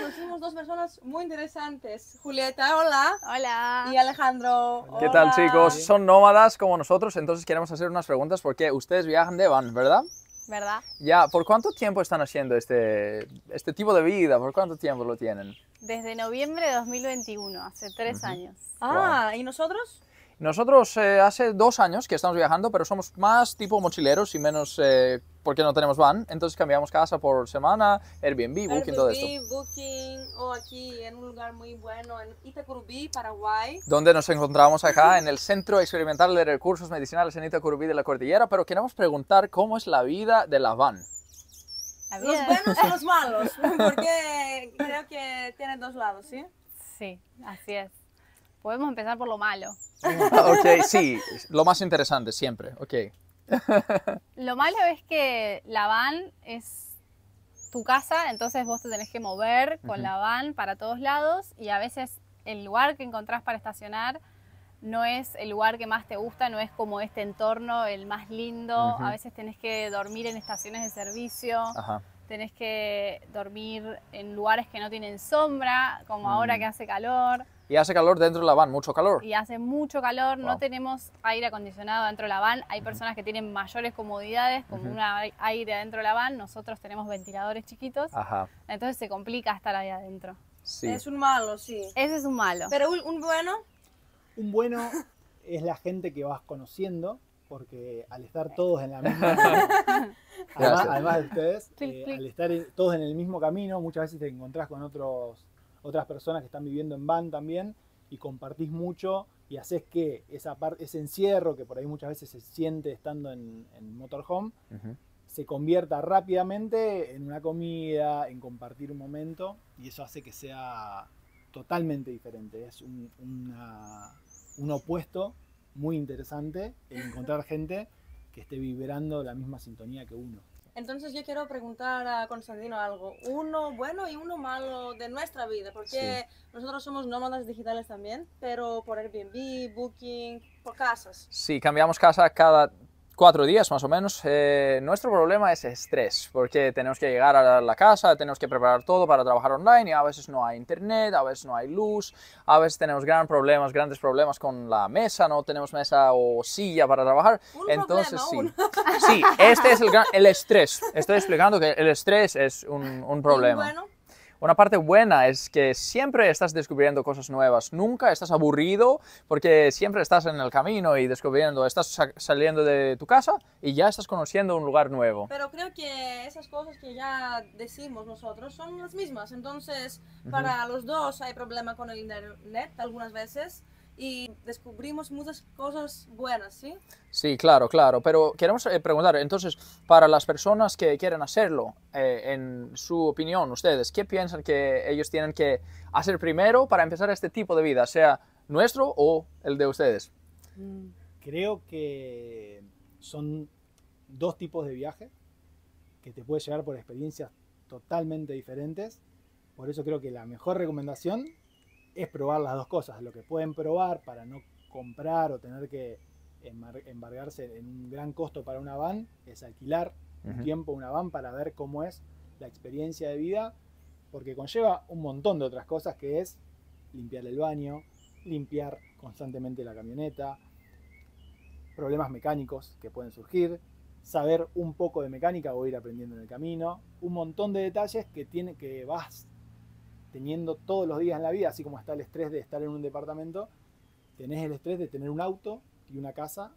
conocimos dos personas muy interesantes. Julieta, hola. Hola. Y Alejandro, ¿Qué hola. tal, chicos? Son nómadas como nosotros, entonces queremos hacer unas preguntas porque ustedes viajan de van, ¿verdad? ¿Verdad? Ya, ¿por cuánto tiempo están haciendo este tipo de vida? ¿Por cuánto tiempo lo tienen? Desde noviembre de 2021, hace 3 años. Ah, ¿y nosotros? Nosotros hace 2 años que estamos viajando, pero somos más tipo mochileros y menos porque no tenemos van. Entonces cambiamos casa por semana, Airbnb, Booking, todo esto. Airbnb, Booking, o aquí en un lugar muy bueno, en Itacurubí, Paraguay. Donde nos encontramos acá en el Centro Experimental de Recursos Medicinales en Itacurubí de la Cordillera, pero queremos preguntar cómo es la vida de la van. La Los vida- buenos y los malos, porque creo que tiene dos lados, ¿sí? Sí, así es. Podemos empezar por lo malo. Ok, sí, lo más interesante siempre, ok. Lo malo es que la van es tu casa, entonces vos te tenés que mover con la van para todos lados y a veces el lugar que encontrás para estacionar no es el lugar que más te gusta, no es como este entorno el más lindo. A veces tenés que dormir en estaciones de servicio. Ajá. Tenés que dormir en lugares que no tienen sombra, como ahora que hace calor. Y hace calor dentro de la van, mucho calor. Y hace mucho calor, no Wow. tenemos aire acondicionado dentro de la van. Hay personas que tienen mayores comodidades, como un aire adentro de la van. Nosotros tenemos ventiladores chiquitos, Ajá, entonces se complica estar ahí adentro. sí. Es un malo, sí. Ese es un malo. Pero un bueno, Un bueno es la gente que vas conociendo, porque al estar todos en la misma... Gracias. además de ustedes, Clic, clic. al estar todos en el mismo camino, muchas veces te encontrás con otras personas que están viviendo en van también y compartís mucho y haces que ese encierro que por ahí muchas veces se siente estando en motorhome, Ujú. se convierta rápidamente en una comida, en compartir un momento, y eso hace que sea totalmente diferente. Es un opuesto muy interesante en encontrar gente que esté vibrando la misma sintonía que uno. entonces yo quiero preguntar a Constantino algo. Uno bueno y uno malo de nuestra vida, porque nosotros somos nómadas digitales también, pero por Airbnb, Booking, por casas. Sí, cambiamos casa cada 4 días más o menos. Nuestro problema es estrés, porque tenemos que llegar a la casa, tenemos que preparar todo para trabajar online y a veces no hay internet, a veces no hay luz, a veces tenemos grandes problemas con la mesa, no tenemos mesa o silla para trabajar. Entonces problema, sí, este es el estrés. Estoy explicando que el estrés es un problema. Y bueno, Una parte buena es que siempre estás descubriendo cosas nuevas, nunca estás aburrido porque siempre estás en el camino y descubriendo, estás saliendo de tu casa y ya estás conociendo un lugar nuevo. pero creo que esas cosas que ya decimos nosotros son las mismas. Entonces, para los dos hay problema con el internet algunas veces y descubrimos muchas cosas buenas, ¿sí? Sí, claro, claro, pero queremos preguntar, entonces, para las personas que quieren hacerlo, en su opinión, ustedes, ¿qué piensan que ellos tienen que hacer primero para empezar este tipo de vida, sea nuestro o el de ustedes? Creo que son dos tipos de viaje que te puede llevar por experiencias totalmente diferentes. Por eso creo que la mejor recomendación es probar las dos cosas. Lo que pueden probar para no comprar o tener que embargarse en un gran costo para una van es alquilar un tiempo una van para ver cómo es la experiencia de vida, porque conlleva un montón de otras cosas, que es limpiar el baño, limpiar constantemente la camioneta, problemas mecánicos que pueden surgir, saber un poco de mecánica o ir aprendiendo en el camino, un montón de detalles que vas teniendo todos los días en la vida, así como está el estrés de estar en un departamento, tenés el estrés de tener un auto y una casa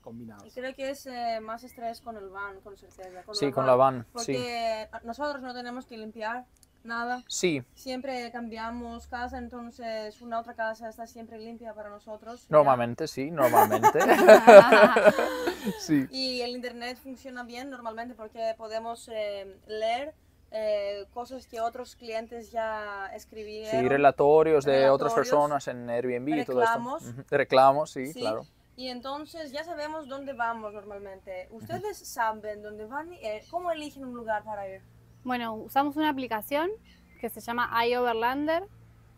combinados. Y creo que es más estrés con el van, con certeza. Sí, con la van, sí. Porque nosotros no tenemos que limpiar nada. Sí, Siempre cambiamos casa, entonces una otra casa está siempre limpia para nosotros. ¿ya? normalmente, sí, normalmente. Sí. Y el internet funciona bien normalmente porque podemos leer cosas que otros clientes ya escribieron. Sí, relatorios de otras Relatorios, personas en Airbnb y todo reclamos. esto. Reclamos, sí, Sí, claro. y entonces ya sabemos dónde vamos normalmente. ¿Ustedes saben dónde van? ¿Cómo eligen un lugar para ir? Bueno, usamos una aplicación que se llama iOverlander.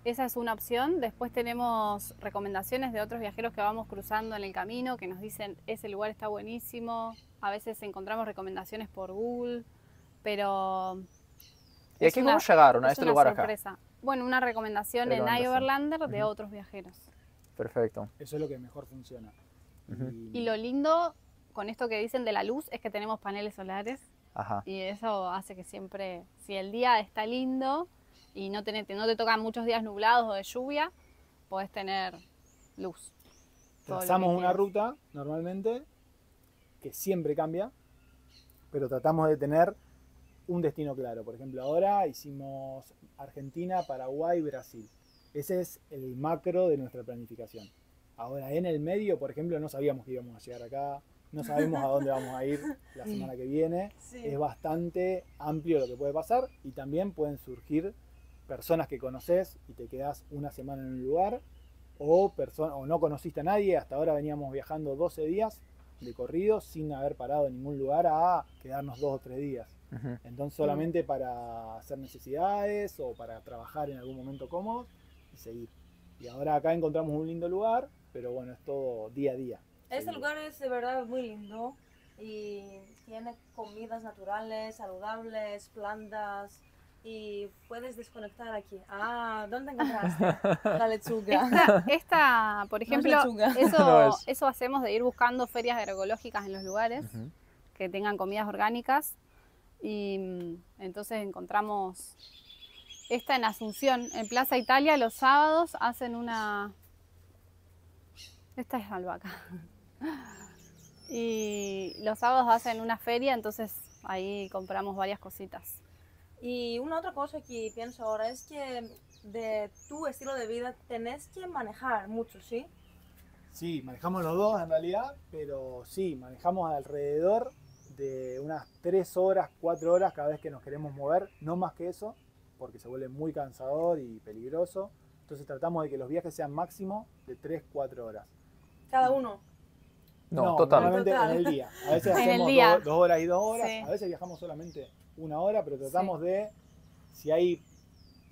Esa es una opción. Después tenemos recomendaciones de otros viajeros que vamos cruzando en el camino, que nos dicen ese lugar está buenísimo. A veces encontramos recomendaciones por Google, pero ¿Y aquí cómo llegaron a Es este una lugar acá? sorpresa. Bueno, una recomendación en Recomendación. iOverlander de otros viajeros. Perfecto. Eso es lo que mejor funciona. Y lo lindo con esto que dicen de la luz es que tenemos paneles solares Ajá. y eso hace que siempre, si el día está lindo y no te tocan muchos días nublados o de lluvia, podés tener luz. todo lo que Trazamos una quieras. ruta normalmente que siempre cambia, pero tratamos de tener un destino claro. Por ejemplo, ahora hicimos Argentina, Paraguay, Brasil. Ese es el macro de nuestra planificación. Ahora en el medio, por ejemplo, no sabíamos que íbamos a llegar acá, no sabemos a dónde vamos a ir la semana que viene. Sí. Es bastante amplio lo que puede pasar y también pueden surgir personas que conoces y te quedás una semana en un lugar o no conociste a nadie. Hasta ahora veníamos viajando 12 días de corrido sin haber parado en ningún lugar a quedarnos 2 o 3 días. Ujú. Entonces solamente para hacer necesidades o para trabajar en algún momento cómodo y seguir. Y ahora acá encontramos un lindo lugar, pero bueno, es todo día a día. Este Sí. lugar es de verdad muy lindo y tiene comidas naturales, saludables, plantas y puedes desconectar aquí. Ah, ¿dónde encontraste la lechuga? Esta, por ejemplo, lechuga. No es. eso hacemos de ir buscando ferias agroecológicas en los lugares Ujú. que tengan comidas orgánicas y entonces encontramos esta en Asunción, en Plaza Italia, los sábados hacen una... Esta es albahaca. Y los sábados hacen una feria, entonces ahí compramos varias cositas. Y una otra cosa que pienso ahora es que de tu estilo de vida tenés que manejar mucho, ¿sí? Sí, manejamos los dos en realidad, pero sí, manejamos alrededor de unas 3 horas, 4 horas cada vez que nos queremos mover, no más que eso, porque se vuelve muy cansador y peligroso. Entonces tratamos de que los viajes sean máximo de 3, 4 horas. Cada uno. No, total. Normalmente Total. en el día. A veces En el hacemos día. 2 horas y 2 horas, Sí. a veces viajamos solamente 1 hora, pero tratamos de, si hay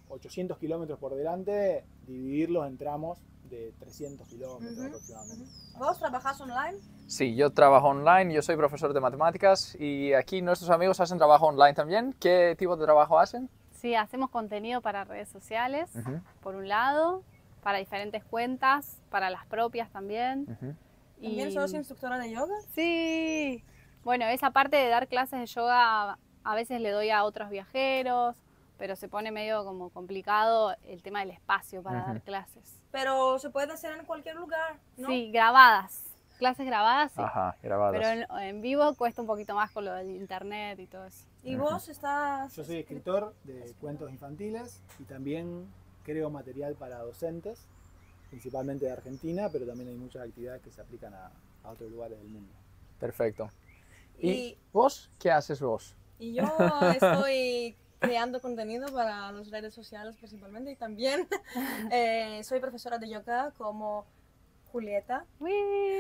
800 kilómetros por delante, dividirlos en tramos de 300 kilómetros Ujú, aproximadamente. ¿Vos trabajás online? Sí, yo trabajo online, yo soy profesor de matemáticas y aquí nuestros amigos hacen trabajo online también. ¿Qué tipo de trabajo hacen? Sí, hacemos contenido para redes sociales, Ujú, por un lado, para diferentes cuentas, para las propias también. ujú. ¿También sos instructora de yoga? Sí, bueno, esa parte de dar clases de yoga a veces le doy a otros viajeros, pero se pone medio como complicado el tema del espacio para Ujú. dar clases. Pero se puede hacer en cualquier lugar, ¿no? Sí, grabadas, clases grabadas, sí. Ajá, grabadas. Pero en vivo cuesta un poquito más con lo del internet y todo eso. ¿Y vos estás...? Yo soy escritor de cuentos infantiles y también creo material para docentes, principalmente de Argentina, pero también hay muchas actividades que se aplican a otros lugares del mundo. Perfecto. ¿Y Y, vos? ¿Qué haces vos? y yo estoy creando contenido para las redes sociales principalmente y también soy profesora de yoga como Julieta ¡Uy,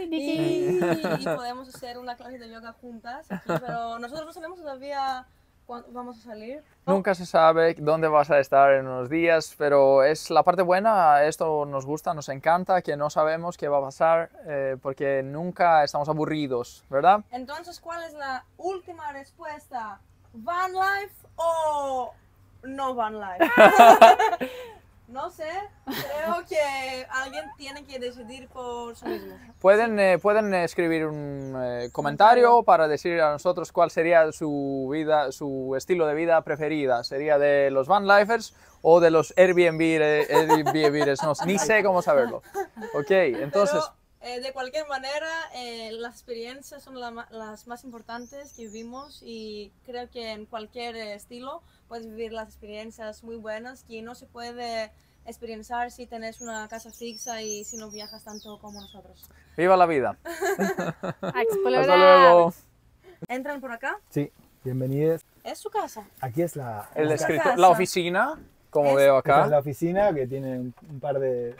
Niki! y podemos hacer una clase de yoga juntas aquí, pero nosotros no sabemos todavía cuándo vamos a salir. Nunca se sabe dónde vas a estar en unos días, pero es la parte buena, esto nos gusta, nos encanta, que no sabemos qué va a pasar, porque nunca estamos aburridos, ¿verdad? Entonces, ¿cuál es la última respuesta? ¿Van life o no van life? No sé, creo que alguien tiene que decidir por sí mismo. Pueden escribir un comentario para decir a nosotros cuál sería su vida, su estilo de vida preferida. ¿Sería de los van lifers o de los Airbnbers? No, ni sé cómo saberlo. Ok, entonces... Pero, de cualquier manera, las experiencias son las más importantes que vivimos y creo que en cualquier estilo puedes vivir las experiencias muy buenas que no se puede experienciar si tenés una casa fixa y si no viajas tanto como nosotros. ¡Viva la vida! A explorar. ¡Hasta luego! ¿Entran por acá? Sí, bienvenidos. Es su casa. Aquí es la La casa. oficina, como Es- veo esta es la acá. oficina que tiene un par de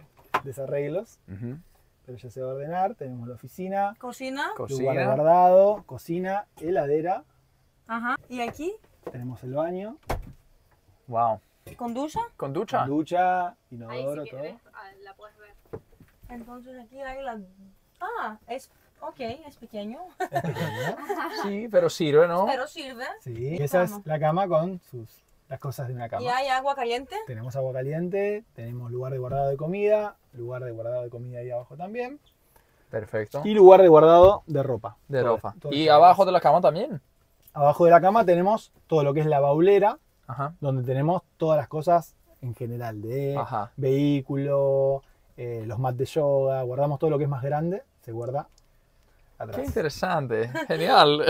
desarreglos, Ujú. pero ya se va a ordenar. Tenemos la oficina, Cocina. lugar Cocina. guardado, cocina, heladera, Ajá. ¿Y aquí? tenemos el baño, Wow. ¿Con ducha? ¿Con ducha? ducha, Ahí inodoro, si todo. querés, la puedes ver. Entonces aquí hay la... Ah, es... Ok, es pequeño, Es pequeño, ¿no? Sí, pero sirve, ¿no? pero sirve. Sí, esa es cama. la cama con sus las cosas de una cama. ¿Y hay agua caliente? Tenemos agua caliente, tenemos lugar de guardado de comida, lugar de guardado de comida ahí abajo también. Perfecto. Y lugar de guardado de ropa. De Todo- ropa. todo Y eso. abajo de la cama también. Abajo de la cama tenemos todo lo que es la baulera, Ajá. donde tenemos todas las cosas en general de Ajá. vehículo, los mats de yoga, guardamos todo lo que es más grande, se guarda Qué atrás. interesante. Genial.